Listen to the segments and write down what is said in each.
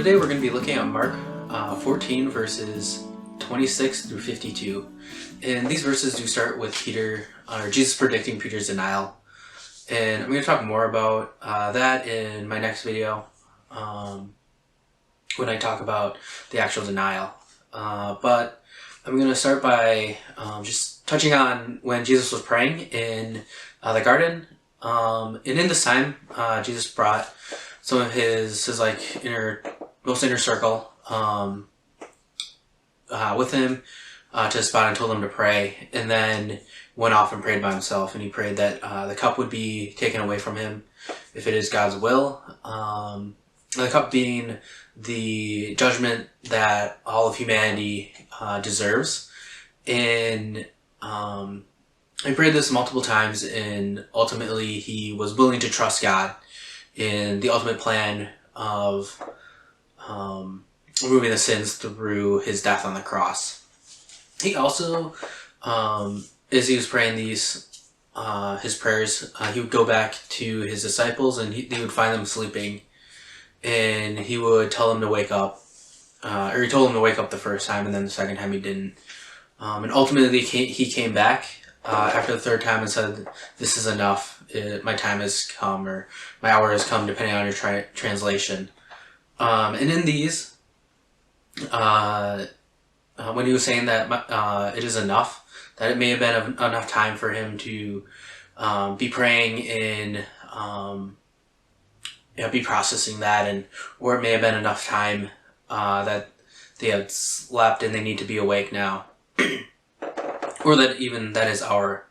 today we're going to be looking at Mark 14 verses 26 through 52. And these verses do start with Jesus predicting Peter's denial. And I'm going to talk more about that in my next video when I talk about the actual denial. But I'm going to start by just touching on when Jesus was praying in the garden. And in this time, Jesus brought some of his most inner circle with him to the spot and told him to pray, and then went off and prayed by himself. And he prayed that the cup would be taken away from him if it is God's will. The cup being the judgment that all of humanity deserves. And he prayed this multiple times, and ultimately he was willing to trust God in the ultimate plan of removing the sins through his death on the cross. He also, as he was praying his prayers, he would go back to his disciples, and he would find them sleeping, and he would tell them to wake up, or he told them to wake up the first time, and then the second time he didn't. And ultimately he came back after the third time and said, "This is enough. My time has come," or "My hour has come," depending on your translation. And in these, when he was saying that it is enough, that it may have been enough time for him to be praying and be processing that, or it may have been enough time that they had slept and they need to be awake now, or that even that his hour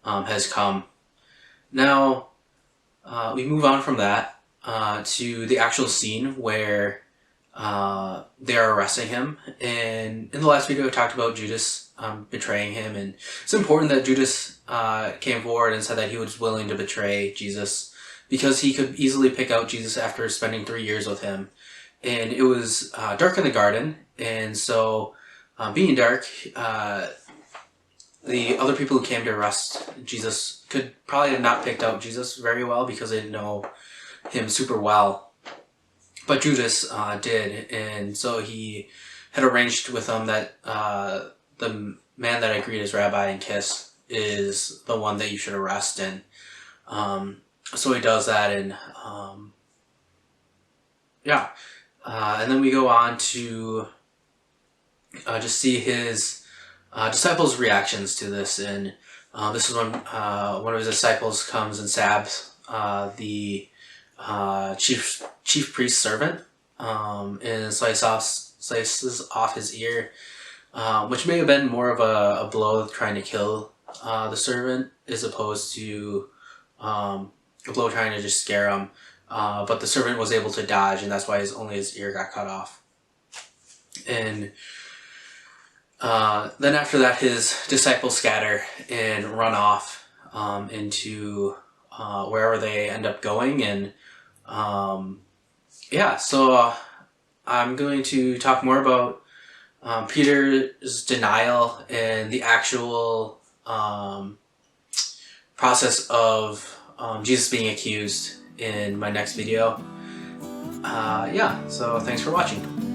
has come. Now, we move on from that to the actual scene where they are arresting him. And in the last video, I talked about Judas betraying him, and it's important that Judas came forward and said that he was willing to betray Jesus because he could easily pick out Jesus after spending 3 years with him. And it was dark in the garden, and so being dark, the other people who came to arrest Jesus could probably have not picked out Jesus very well because they didn't know him super well. But Judas did, and so he had arranged with them that the man that I greet as Rabbi and kiss is the one that you should arrest. And so he does that, and and then we go on to just see his disciples' reactions to this. And this is when one of his disciples comes and stabs the chief priest's servant and slices off his ear, which may have been more of a blow trying to kill the servant as opposed to a blow trying to just scare him. But the servant was able to dodge, and that's why only his ear got cut off. And then after that, his disciples scatter and run off into wherever they end up going. And so I'm going to talk more about Peter's denial and the actual process of Jesus being accused in my next video. So thanks for watching.